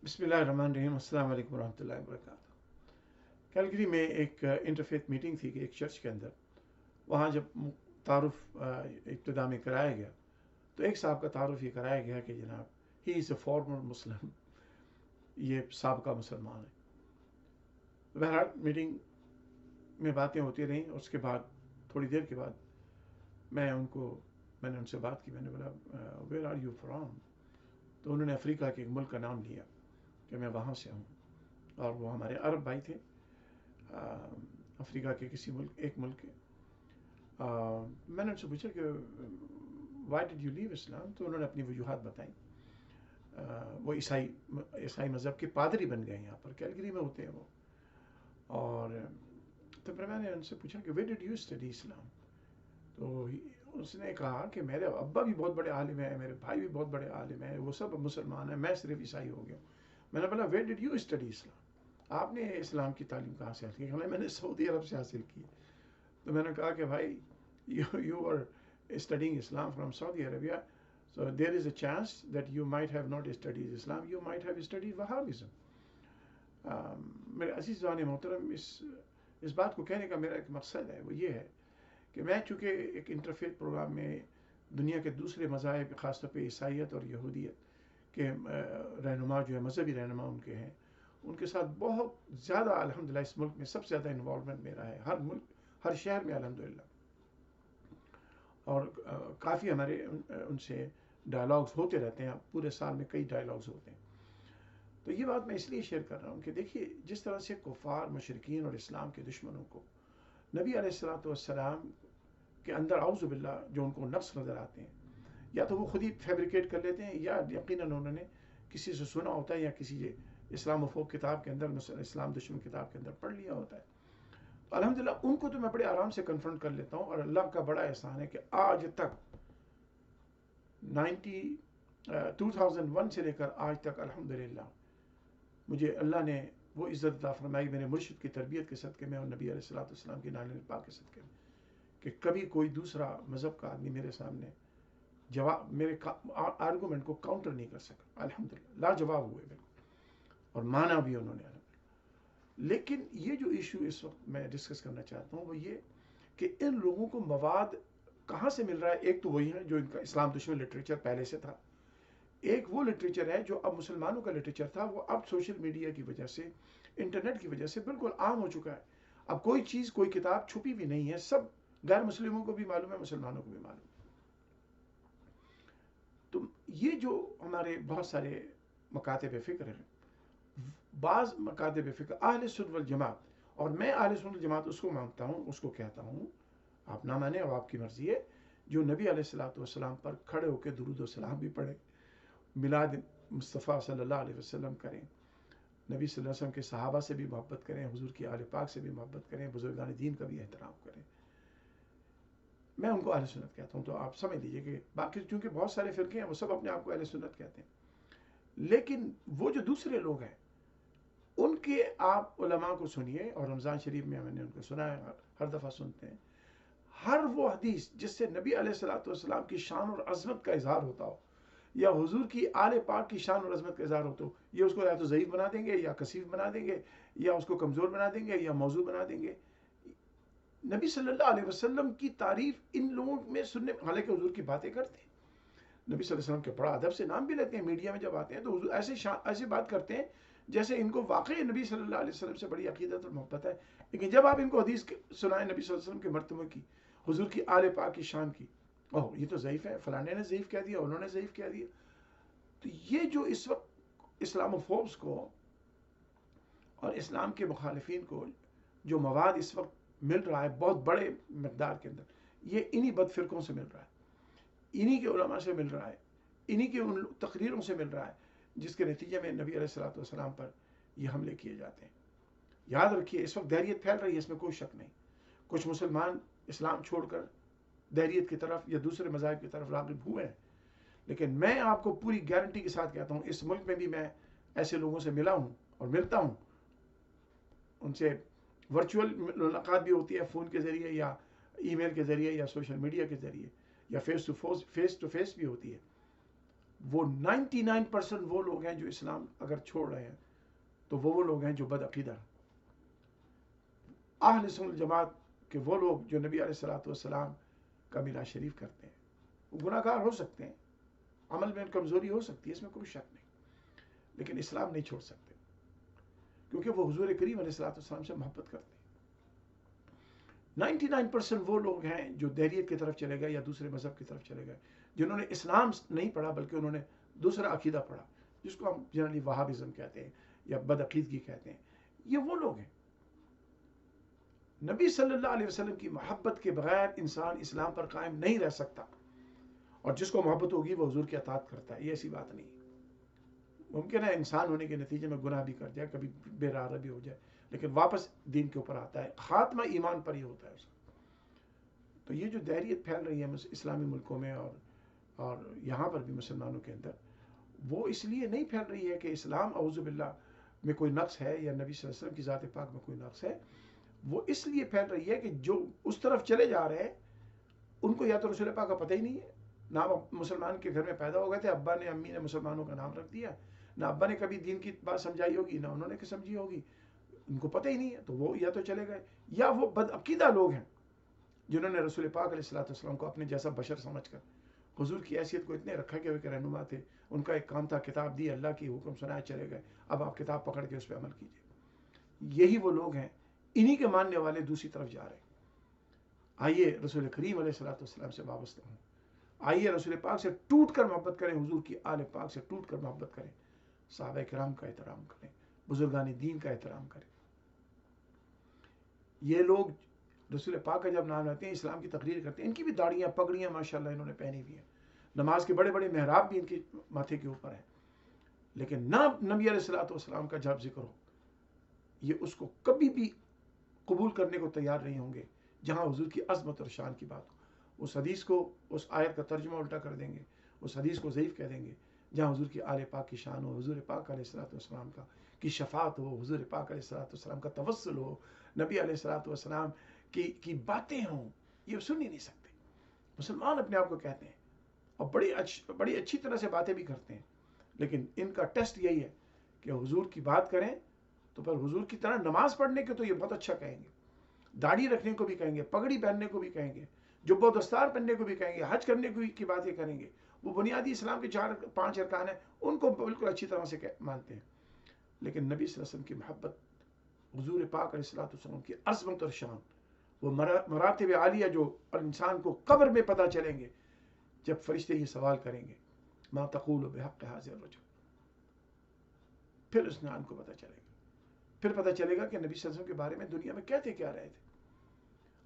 बिस्मिल्लाहिर्रहमानिर्रहीम। अस्सलाम वालेकुम रहमतुल्लाहि वबरकातुहू। कैलगरी में एक इंटरफेथ मीटिंग थी कि एक चर्च के अंदर। वहाँ जब तारुफ इब्तिदा में कराया गया तो एक साहब का तारुफ ये कराया गया कि जनाब ही इज़ अ फॉर्मर मुस्लिम, ये साबका मुसलमान है। बहरहाल मीटिंग में बातें होती रहीं। उसके बाद थोड़ी देर के बाद मैंने उनसे बात की। मैंने बोला वेयर आर यू फ्राम? तो उन्होंने अफ्रीका के एक मुल्क का नाम लिया कि मैं वहाँ से हूँ, और वो हमारे अरब भाई थे, अफ्रीका के किसी एक मुल्क के। मैंने उनसे पूछा कि वाई डिड यू लीव इस्लाम? तो उन्होंने अपनी वजूहत बताई। वो ईसाई मज़हब के पादरी बन गए, यहाँ पर कैलगरी में होते हैं वो। और तो फिर मैंने उनसे पूछा कि वे डिड यू स्टडी इस्लाम? तो उसने कहा कि मेरे अब्बा भी बहुत बड़े आलिम हैं, मेरे भाई भी बहुत बड़े आलिम हैं, वो सब मुसलमान हैं, मैं सिर्फ ईसाई हो गया। मैंने बोला वे डिड यू स्टडी इस्लाम? आपने इस्लाम की तालीम कहाँ से हासिल की? मैंने सऊदी अरब से हासिल की। तो मैंने कहा कि भाई you are studying Islam from Saudi Arabia, so there is a chance that you might have not studied Islam, you might have studied Wahhabism. मेरे अजीज़ जान मोहतरम, इस बात को कहने का मेरा एक मकसद है, वो ये है कि मैं चूँकि एक इंटरफेथ प्रोग्राम में दुनिया के दूसरे मज़ाहिब, ख़ासतौर पे ईसाइयत और यहूदियत के रहनुमा जो है, मजहबी रहनुमा उनके हैं, उनके साथ बहुत ज़्यादा अल्हम्दुलिल्लाह इस मुल्क में सबसे ज़्यादा इन्वॉल्वमेंट मेरा है, हर शहर में अल्हम्दुलिल्लाह। और काफ़ी हमारे उनसे डायलॉग्स होते रहते हैं, पूरे साल में कई डायलॉग्स होते हैं। तो ये बात मैं इसलिए शेयर कर रहा हूँ कि देखिए, जिस तरह से कुफ़ार, मुशरिकीन और इस्लाम के दुश्मनों को नबी अलैहिस्सलाम के अंदर औज़ु बिल्लाह जो उनको नफ्स नज़र आते हैं, या तो वो खुद ही फैब्रिकेट कर लेते हैं, या यकीनन उन्होंने किसी से सुना होता है, या किसी इस्लामोफोब किताब के अंदर, इस्लाम दुश्मन किताब के अंदर पढ़ लिया होता है। तो अल्हम्दुलिल्लाह उनको तो मैं बड़े आराम से कन्फ्रंट कर लेता हूँ, और अल्लाह का बड़ा एहसान है कि आज तक 2001 से लेकर आज तक अल्हम्दुलिल्लाह मुझे अल्लाह ने वो इज़्ज़त अता फरमाई, मेरे मुर्शिद की तरबियत के सदक़े में और नबी अलैहिस्सलाम की नालिन पाक के सदक़े में, कि कभी कोई दूसरा मज़हब का आदमी मेरे सामने मेरे आर्गूमेंट को काउंटर नहीं कर सका। अल्हम्दुलिल्लाह लाजवाब हुए बिल्कुल, और माना भी उन्होंने। लेकिन ये जो इशू इस वक्त मैं डिस्कस करना चाहता हूँ वो ये कि इन लोगों को मवाद कहाँ से मिल रहा है। एक तो वही है जो इनका इस्लाम दुश्मन लिटरेचर पहले से था, एक वो लिटरेचर है जो अब मुसलमानों का लिटरेचर था, वो अब सोशल मीडिया की वजह से, इंटरनेट की वजह से बिल्कुल आम हो चुका है। अब कोई चीज़, कोई किताब छुपी भी नहीं है, सब गैर मुस्लिमों को भी मालूम है, मुसलमानों को भी मालूम। तो ये जो हमारे बहुत सारे मकातब फ़िक्र हैं, बाज़ मकातब फ़िक्र अहले सुन्नत वल जमात, और मैं अहले सुन्नत वल जमात उसको मानता हूँ, उसको कहता हूँ, आप ना माने अब आपकी मर्ज़ी है, जो नबी अलैहिस्सलाम पर खड़े होकर दुरूद व सलाम भी पढ़े, मिलाद मुस्तफ़ा सल्लल्लाहु अलैहि वसल्लम करें, नबी सल्लल्लाहु अलैहि वसल्लम के सहाबा से भी मोहब्बत करें, हुजूर की आले पाक से भी मोहब्बत करें, बुजुर्गान दीन का भी एहतराम करें, मैं उनको अहले सुन्नत कहता हूँ। तो आप समझ लीजिए कि बाकी चूँकि बहुत सारे फ़िरके हैं, वो सब अपने आप को अहले सुन्नत कहते हैं, लेकिन वो जो दूसरे लोग हैं उनके आप उलमा को सुनिए, और रमज़ान शरीफ में मैंने उनको सुना है, हर दफ़ा सुनते हैं, हर वो हदीस जिससे नबी अलैहिस्सलाम की शान और अज़मत का इजहार होता हो, या हुजूर की आले पाक की शान और अज़मत का इजहार हो, तो ये उसको या तो ज़ईफ़ बना देंगे, या कसीफ बना देंगे, या उसको कमज़ोर बना देंगे, या मौजू बना देंगे। नबी सल्लल्लाहु अलैहि वसल्लम की तारीफ़ इन लोगों में सुनने, हालांकि हुजूर की बातें करते हैं, नबी सल्लल्लाहु अलैहि वसल्लम के बड़ा अदब से नाम भी लेते हैं, मीडिया में जब आते हैं तो हुजूर ऐसे बात करते हैं जैसे इनको वाकई नबी सल्लल्लाहु अलैहि वसल्लम से बड़ी अकीदत और मोहब्बत है। लेकिन जब आप इनको हदीस सुनाएं नबी सल्लल्लाहु अलैहि वसल्लम के मर्तबे की, हुजूर की आले पाक की शान की, ओह ये तो ज़ईफ़ है, फलाने ने ज़ईफ़ कह दिया, उन्होंने ज़ईफ़ कह दिया। तो ये जो इस वक्त इस्लामोफोब्स को और इस्लाम के मुखालिफिन को जो मवाद इस वक्त मिल रहा है बहुत बड़े मकदार के अंदर, ये इन्हीं बदफिरकों से मिल रहा है, इन्हीं के उलमा से मिल रहा है, इन्हीं के उन तकरीरों से मिल रहा है, जिसके नतीजे में नबी अलैहिस्सलाम पर ये हमले किए जाते हैं। याद रखिए, इस वक्त दैरियत फैल रही है, इसमें कोई शक नहीं। कुछ मुसलमान इस्लाम छोड़कर दैरियत की तरफ या दूसरे मज़ाहिब की तरफ राग़िब हुए हैं, लेकिन मैं आपको पूरी गारंटी के साथ कहता हूँ, इस मुल्क में भी मैं ऐसे लोगों से मिला हूँ और मिलता हूँ, उनसे वर्चुअल मुलाकात भी होती है, फ़ोन के ज़रिए या ईमेल के ज़रिए या सोशल मीडिया के ज़रिए, या फेस टू फेस भी होती है। وہ 99% وہ لوگ ہیں جو اسلام اگر چھوڑ رہے ہیں تو وہ لوگ ہیں جو بد عقیدہ ہیں. اہل سنت جماعت کہ وہ لوگ جو نبی علیہ الصلوۃ والسلام کا میلاد شریف کرتے ہیں وہ گناہ گار ہو سکتے ہیں, عمل میں کمزوری ہو سکتی ہے, اس میں کوئی شک نہیں, لیکن اسلام نہیں چھوڑ سکتے کیونکہ وہ حضور کریم علیہ الصلوۃ والسلام سے محبت کرتے ہیں. 99% وہ لوگ ہیں جو دہریت کی طرف چلے گئے یا دوسرے مذہب کی طرف چلے گئے, جنہوں نے اسلام نہیں پڑھا بلکہ انہوں نے دوسرا عقیدہ پڑھا, جس کو ہم جنرلی وہابزم کہتے ہیں یا بد عقیدگی کہتے ہیں. یہ وہ لوگ ہیں. نبی صلی اللہ علیہ وسلم کی محبت کے بغیر انسان اسلام پر قائم نہیں رہ سکتا, اور جس کو محبت ہوگی وہ حضور کی اطاعت کرتا ہے. یہ ایسی بات نہیں. ممکن ہے انسان ہونے کے نتیجے میں گناہ بھی کر جائے, کبھی بے راہ بھی ہو جائے, لیکن واپس دین کے اوپر آتا ہے, خاتمہ ایمان پر ہی ہوتا ہے اس کا. تو یہ جو دہریت پھیل رہی ہے اسلامی ملکوں میں اور یہاں پر بھی مسلمانوں کے اندر, وہ اس لیے نہیں پھیل رہی ہے کہ اسلام اعوذ باللہ میں کوئی نقص ہے یا نبی صلی اللہ علیہ وسلم کی ذات پاک میں کوئی نقص ہے. وہ اس لیے پھیل رہی ہے کہ جو اس طرف چلے جا رہے ہیں ان کو یا تو رسول پاک کا پتہ ہی نہیں ہے, نہ مسلمان کے گھر میں پیدا ہو گئے تھے, ابا نے امی نے مسلمانوں کا نام رکھ دیا, نہ ابا نے کبھی دین کی بات سمجھائی ہوگی نہ انہوں نے سمجھی ہوگی, ان کو پتہ ہی نہیں ہے. تو وہ یا تو چلے گئے, یا وہ بد عقیدہ لوگ ہیں جنہوں نے رسول پاک علیہ الصلوۃ والسلام کو اپنے جیسا بشر سمجھ کر حضور کی حیثیت کو اتنے رکھا کہ وہ ایک رہنما تھے. ان کا ایک کام تھا کتاب دی, اللہ کی حکم سنائے چلے گئے, اب آپ کتاب پکڑ کے اس پہ عمل کیجیے. یہی وہ لوگ ہیں, انہی کے ماننے والے دوسری طرف جا رہے ہیں. آئیے رسول کریم علیہ الصلوۃ والسلام سے وابستہ ہوں, آئیے رسول پاک سے ٹوٹ کر محبت کریں, حضور کی آل پاک سے ٹوٹ کر محبت کریں, صحابہ کرام کا احترام کریں, بزرگان دین کا احترام کریں. یہ لوگ رسول پاک کا جب نام لیتے ہیں, اسلام کی تقریر کرتے ہیں, ان کی بھی داڑیاں پگڑیاں ماشاءاللہ انہوں نے پہنی ہوئی ہیں, نماز کے بڑے بڑے محراب بھی ان کے ماتھے کے اوپر ہیں, لیکن نہ نبی علیہ الصلوۃ والسلام کا جب ذکر ہو یہ اس کو کبھی بھی قبول کرنے کو تیار نہیں ہوں گے. جہاں حضور کی عظمت اور شان کی بات ہو, اس حدیث کو, اس آیت کا ترجمہ الٹا کر دیں گے, اس حدیث کو ضعیف کہہ دیں گے. جہاں حضور کی آل پاک کی شان ہو, حضور پاک علیہ الصلوۃ والسلام کی شفاعت ہو, حضور پاک علیہ الصلوۃ والسلام کا توسل ہو, نبی علیہ الصلوۃ والسلام کی باتیں ہوں, یہ سن ہی نہیں سکتے. مسلمان اپنے آپ کو کہتے ہیں اور بڑی اچھی طرح سے باتیں بھی کرتے ہیں, لیکن ان کا ٹیسٹ یہی ہے کہ حضور کی بات کریں تو پھر حضور کی طرح نماز پڑھنے کے تو یہ بہت اچھا کہیں گے, داڑھی رکھنے کو بھی کہیں گے, پگڑی پہننے کو بھی کہیں گے, جب و دستار پہننے کو بھی کہیں گے, حج کرنے کی باتیں کریں گے. وہ بنیادی اسلام کے 4-5 ارکان ہیں, ان کو بالکل اچھی طرح سے مانتے ہیں. لیکن نبی صلی اللہ علیہ وسلم کی محبت, حضور پاک علیہ الصلوۃ والسلام کی عظمت اور شان, وہ مراتب عالیہ جو انسان کو قبر میں پتہ چلیں گے جب فرشتے یہ سوال کریں گے ما تقول بحق هذا الرجل, پھر اس نام کو پتہ چلے گا, پھر پتہ چلے گا کہ نبی صلی اللہ علیہ وسلم کے بارے میں دنیا میں کہتے کیا رہے تھے.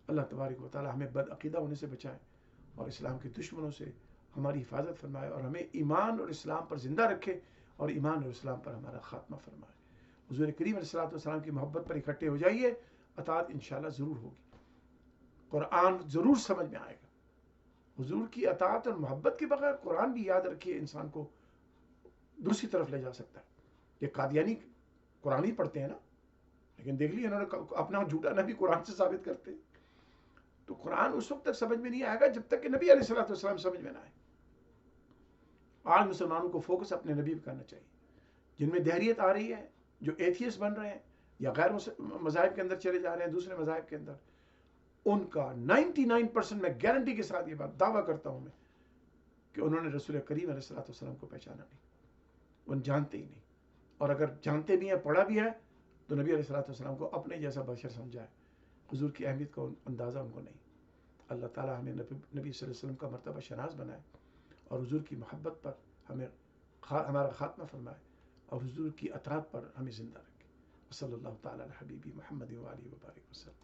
اللہ تبارک و تعالی ہمیں بد عقیدہ ہونے سے بچائے اور اسلام کے دشمنوں سے ہماری حفاظت فرمائے, اور ہمیں ایمان اور اسلام پر زندہ رکھے اور ایمان اور اسلام پر ہمارا خاتمہ فرمائے. حضور کریم علیہ الصلوۃ والسلام کی محبت پر اکٹھے ہو جائیے, اطاعت انشاءاللہ ضرور ہوگی, قرآن ضرور سمجھ میں آئے گا. حضور کی اطاعت اور محبت کے بغیر قرآن بھی یاد رکھیے انسان کو دوسری طرف لے جا سکتا ہے. یہ قادیانی قرآن ہی پڑھتے ہیں نا, لیکن دیکھ لیے انہوں نے اپنا جھوٹا نبی قرآن سے ثابت کرتے ہیں. تو قرآن اس وقت تک سمجھ میں نہیں آئے گا جب تک کہ نبی علیہ الصلوۃ والسلام سمجھ میں نہ آئے. آج مسلمانوں کو فوکس اپنے نبی پہ کرنا چاہیے. جن میں دہریت آ رہی ہے, جو ایتھیس بن رہے ہیں یا غیر مذاہب کے اندر چلے جا رہے ہیں, دوسرے مذاہب کے اندر, ان کا 99% میں گارنٹی کے ساتھ یہ بات دعویٰ کرتا ہوں میں کہ انہوں نے رسول کریم علیہ الصلوۃ والسلام کو پہچانا نہیں, وہ جانتے ہی نہیں. اور اگر جانتے بھی ہیں, پڑھا بھی ہے, تو نبی علیہ الصلوۃ والسلام کو اپنے جیسا بشر سمجھا ہے, حضور کی اہمیت کا اندازہ ان کو نہیں. اللہ تعالیٰ ہمیں نبی صلی اللہ علیہ وسلم کا مرتبہ شناس بنائے اور حضور کی محبت پر ہمیں ہمارا خاتمہ فرمائے اور حضور کی اطاعت پر ہمیں زندہ رکھے. صلی اللہ تعالیٰ علی حبیبی محمد و آلہ وبارک وسلم.